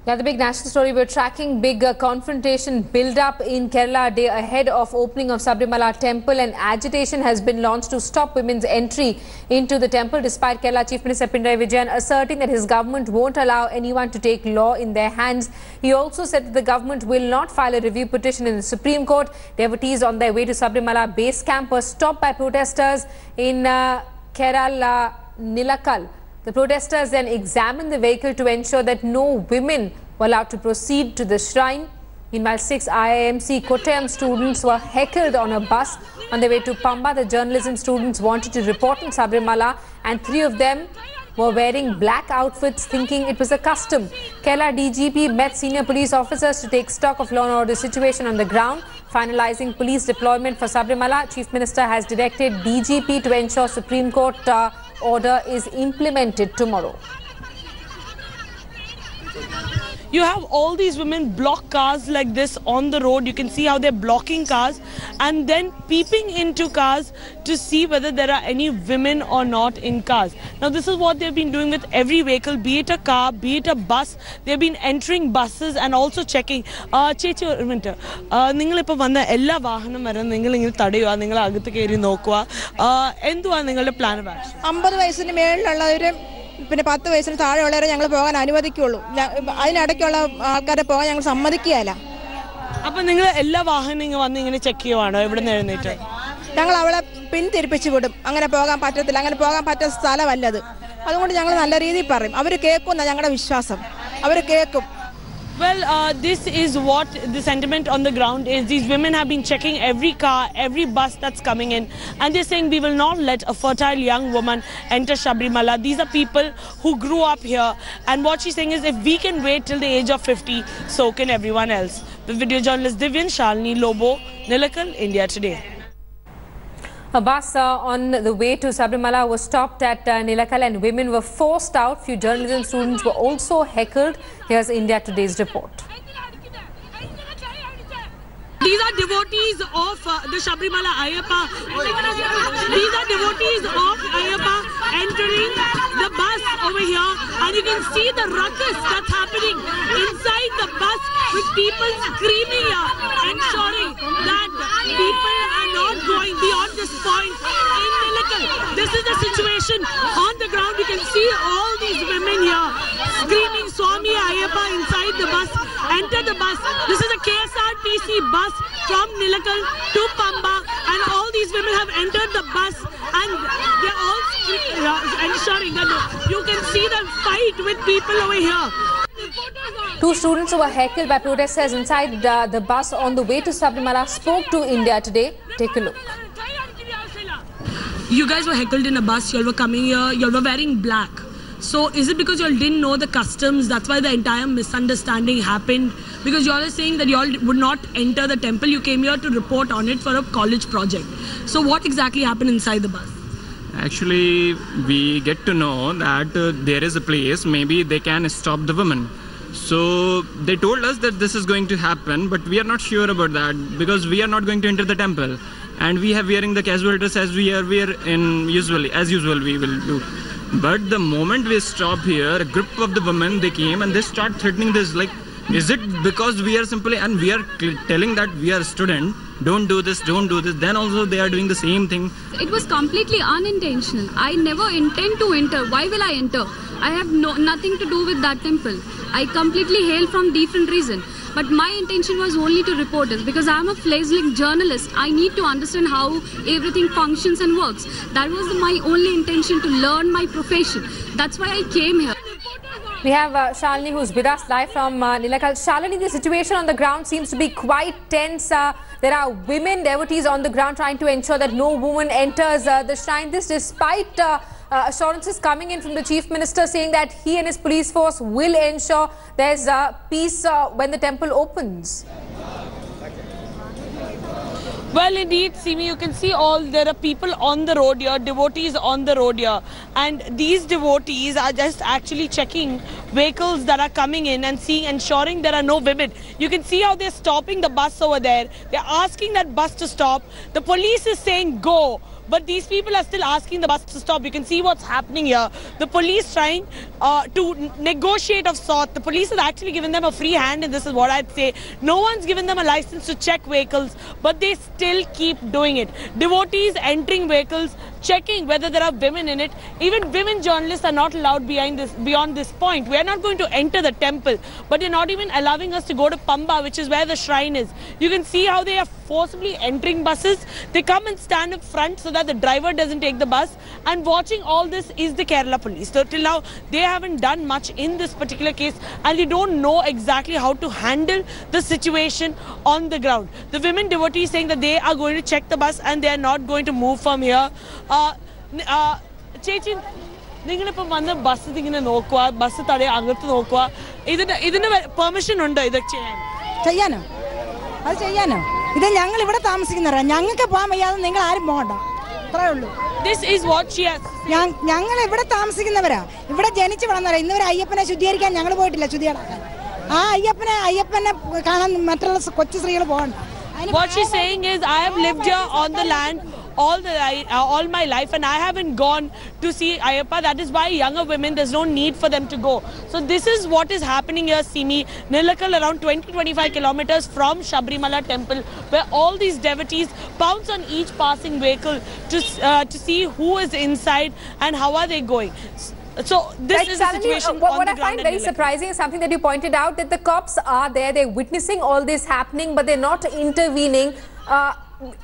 Yeah, the big national story we're tracking, big confrontation build-up in Kerala a day ahead of opening of Sabarimala temple, and agitation has been launched to stop women's entry into the temple, despite Kerala Chief Minister Pinarayi Vijayan asserting that his government won't allow anyone to take law in their hands. He also said that the government will not file a review petition in the Supreme Court. Devotees on their way to Sabarimala base camp were stopped by protesters in Kerala, Nilakal. The protesters then examined the vehicle to ensure that no women were allowed to proceed to the shrine. Meanwhile, 6 IIMC Kottayam students were heckled on a bus on their way to Pamba. The journalism students wanted to report on Sabarimala, and 3 of them were wearing black outfits thinking it was a custom. Kerala DGP met senior police officers to take stock of law and order situation on the ground. Finalizing police deployment for Sabarimala, Chief Minister has directed DGP to ensure Supreme Court order is implemented tomorrow. You have all these women block cars like this on the road. You can see how they're blocking cars and then peeping into cars to see whether there are any women or not in cars. Now, this is what they've been doing with every vehicle, be it a car, be it a bus. They've been entering buses and also checking. Chechi, ഒരു minute, നിങ്ങളിപ്പോൾ വന്ന എല്ലാ വാഹനം വരാൻ നിങ്ങളിങ്ങനെ തടയുക, നിങ്ങൾ അകത്ത് കയറി നോക്കുക. എന്തുവാ നിങ്ങളുടെ പ്ലാൻ ഓഫ് ആക്ഷൻ? 50 വയസ്സിന് മേളിലുള്ളവരും പിന്നെ 10 വയസ്സിന് താഴെയുള്ളവരെ ഞങ്ങൾ പോകാൻ അനുവദിക്കുകയുള്ളൂ. അതിനിടയ്ക്കുള്ള ആൾക്കാരെ പോകാൻ ഞങ്ങൾ സമ്മതിക്കുകയില്ല. അപ്പോൾ നിങ്ങൾ എല്ലാ വാഹനങ്ങളും വന്ന് ഇങ്ങനെ ചെക്ക് ചെയ്യുവാണോ ഇവിടെ നിന്ന് എഴുന്നേറ്റ്? ഞങ്ങൾ അവളെ പിന്തിരിപ്പിച്ച് വിടും. അങ്ങനെ പോകാൻ പറ്റത്തില്ല, അങ്ങനെ പോകാൻ പറ്റുന്ന സ്ഥലമല്ലത്. അതുകൊണ്ട് ഞങ്ങൾ നല്ല രീതിയിൽ പറയും. അവർ കേൾക്കുന്ന ഞങ്ങളുടെ വിശ്വാസം, അവർ കേൾക്കും. Well, this is what the sentiment on the ground is. These women have been checking every car, every bus that's coming in, and they're saying we will not let a fertile young woman enter Sabarimala. These are people who grew up here, and what she's saying is if we can wait till the age of 50, so can everyone else. The video journalist Divyan Shalini Lobo, Nilakal, India Today. A bus on the way to Sabarimala was stopped at Nilakal and women were forced out. Few journalism students were also heckled. Here's India Today's report. These are devotees of the Sabarimala Ayyappa. These are devotees of Ayyappa entering the bus over here, and you can see the ruckus that's happening inside the bus with people screaming here, ensuring that people are not going beyond this point in Nilakal. This is the situation on the ground. You can see all these women here screaming Swami Ayyappa inside the bus. Enter the bus. This is a KSRTC bus from Nilakal to Pamba, and all these women have entered the bus and they're all ensuring that you can see them fight with people over here. 2 students who were heckled by protesters inside the bus on the way to Sabarimala spoke to India Today. Take a look. You guys were heckled in a bus. You all were coming here. You all were wearing black. So is it because you all didn't know the customs? That's why the entire misunderstanding happened? Because you all are saying that you all would not enter the temple. You came here to report on it for a college project. So what exactly happened inside the bus? Actually, we get to know that there is a place, maybe they can stop the women. So they told us that this is going to happen, but we are not sure about that because we are not going to enter the temple. And we have wearing the casual dress as we are in as usual we will do. But the moment we stop here, a group of the women, they came and they start threatening this, like, is it because we are simply, and we are telling that we are a student, don't do this, don't do this, then also they are doing the same thing. It was completely unintentional. I never intend to enter. Why will I enter? I have nothing to do with that temple. I completely hail from different reason. But my intention was only to report this because I am a fledgling journalist. I need to understand how everything functions and works. That was my only intention, to learn my profession. That's why I came here. We have Shalini who's with us live from Nilakal. Shalini, the situation on the ground seems to be quite tense. There are women devotees on the ground trying to ensure that no woman enters the shrine. This despite assurances coming in from the Chief Minister saying that he and his police force will ensure there's peace when the temple opens. Well, indeed, Simi, you can see there are people on the road here, devotees on the road here. And these devotees are just actually checking vehicles that are coming in and ensuring there are no women. You can see how they're stopping the bus over there. They're asking that bus to stop. The police is saying, go. but these people are still asking the bus to stop. You can see what's happening here. The police trying to negotiate of sorts. The police has actually given them a free hand, and this is what I'd say. No one's given them a license to check vehicles, but they still keep doing it. Devotees entering vehicles, checking whether there are women in it. Even women journalists are not allowed beyond this point. We are not going to enter the temple, but they're not even allowing us to go to Pamba, which is where the shrine is. You can see how they are forcibly entering buses. They come and stand up front so that the driver doesn't take the bus. And watching all this is the Kerala police. So till now, they haven't done much in this particular case, and they don't know exactly how to handle the situation on the ground. The women devotees saying that they are going to check the bus and they are not going to move from here. ചേച്ചി നിങ്ങളിപ്പോൾ വന്ന് bus ഇങ്ങനെ നോക്കുക, bus തടയ അകത്ത് നോക്കുക, ഇതിന് permission ഉണ്ടോ ഇതൊക്കെ ചെയ്യാനോ? അത് ചെയ്യാനോ? ഇത് ഞങ്ങൾ ഇവിടെ താമസിക്കുന്നവരാ, ഞങ്ങൾക്ക് പോകാൻ വയ്യാതെ നിങ്ങൾ ആരും പോകണ്ട, അത്രേ ഉള്ളൂ. ഞങ്ങൾ ഇവിടെ താമസിക്കുന്നവരാ, ഇവിടെ ജനിച്ചു വളർന്നവരാ. ഇന്നുവരെ അയ്യപ്പനെ ശുദ്ധീകരിക്കാൻ ഞങ്ങൾ പോയിട്ടില്ല, ശുദ്ധിയാക്കാൻ. ആ അയ്യപ്പനെ കാണാൻ മറ്റുള്ള കൊച്ചു സ്ത്രീകൾ പോകണ്ട. What she's saying is, I have lived here on the land all my life, and I haven't gone to see Ayyappa. That is why younger women, there's no need for them to go. So this is what is happening here, Simi. Nilakal, around 20-25 kilometers from Sabarimala temple, where all these devotees pounce on each passing vehicle to see who is inside and how are they going. So this is the situation what I find very surprising is something that you pointed out, that the cops are there, they're witnessing all this happening, but they're not intervening,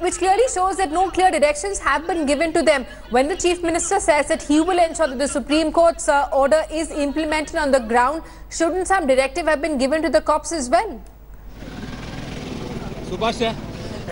which clearly shows that no clear directions have been given to them. When the Chief Minister says that he will ensure that the Supreme Court's order is implemented on the ground, shouldn't some directive have been given to the cops as well? Subhash,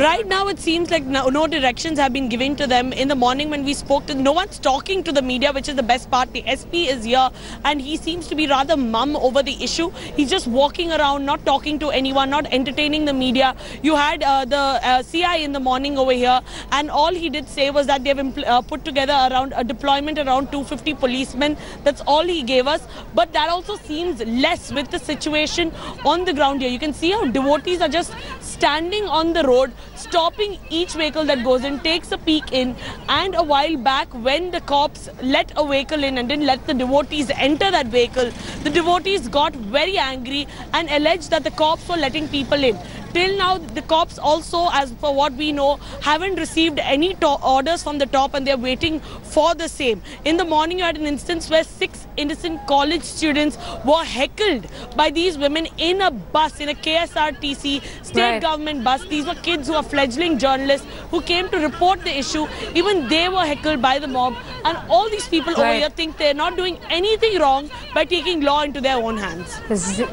right now it seems like no directions have been given to them. In the morning when we spoke to them, no one's talking to the media, which is the best part. The SP is here and he seems to be rather mum over the issue. He's just walking around, not talking to anyone, not entertaining the media. You had the CI in the morning over here, and all he did say was that they've put together around a deployment around 250 policemen. That's all he gave us, but that also seems less with the situation on the ground here. You can see how devotees are just standing on the road, stopping each vehicle that goes in, takes a peek in. And a while back, when the cops let a vehicle in and didn't let the devotees enter that vehicle, the devotees got very angry and alleged that the cops were letting people in. Till now, the cops also, as per what we know, haven't received any orders from the top, and they're waiting for the same. In the morning, you had an instance where 6 innocent college students were heckled by these women in a bus, in a KSRTC state government bus. These were kids who are fledgling journalists who came to report the issue. Even they were heckled by the mob, and all these people over here think they're not doing anything wrong by taking law into their own hands.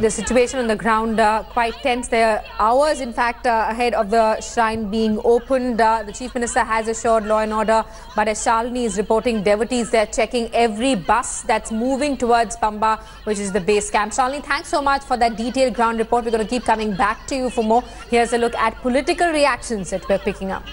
The situation on the ground quite tense. There are hours, in fact, ahead of the shrine being opened. The Chief Minister has assured law and order, but as Shalini is reporting, devotees, they're checking every bus that's moving towards Pamba, which is the base camp. Shalini, thanks so much for that detailed ground report. We're going to keep coming back to you for more. Here's a look at political reactions that we're picking up.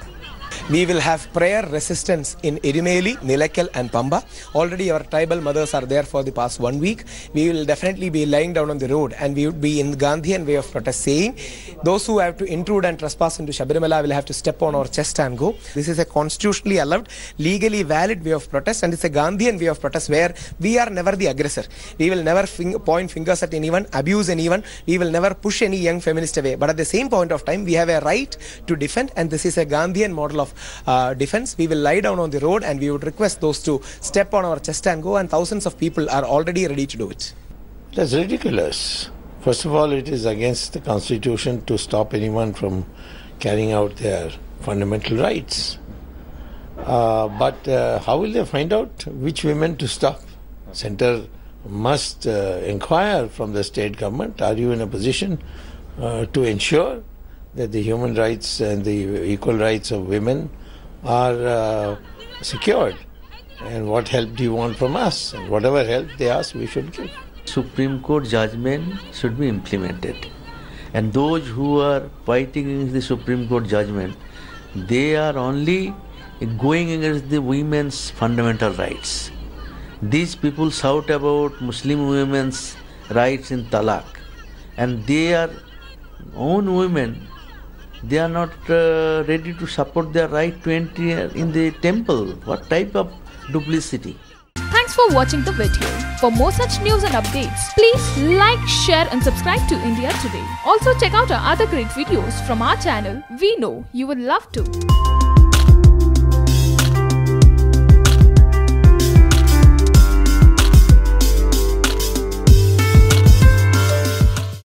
We will have prayer resistance in Irumeli, Nilakal and Pamba. Already our tribal mothers are there for the past 1 week. We will definitely be lying down on the road, and we would be in Gandhian way of protest, saying those who have to intrude and trespass into Sabarimala will have to step on our chest and go. This is a constitutionally allowed, legally valid way of protest, and it's a Gandhian way of protest where we are never the aggressor. We will never point fingers at anyone, abuse anyone. We will never push any young feminist away. But at the same point of time, we have a right to defend, and this is a Gandhian model of defense. We will lie down on the road, and we would request those to step on our chest and go, and thousands of people are already ready to do it. That's ridiculous. First of all, it is against the Constitution to stop anyone from carrying out their fundamental rights. But how will they find out which women to stop? Center must inquire from the state government, are you in a position to ensure that the human rights and the equal rights of women are secured, and what help do you want from us? And whatever help they ask, we should give. Supreme Court judgment should be implemented, and those who are fighting against the Supreme Court judgment, they are only going against the women's fundamental rights. These people shout about Muslim women's rights in talaq, and they are own women They are not ready to support their right to enter in the temple. What type of duplicity? Thanks for watching the video. For more such news and updates, please like, share and subscribe to India Today. Also check out our other great videos from our channel. We know you will love to.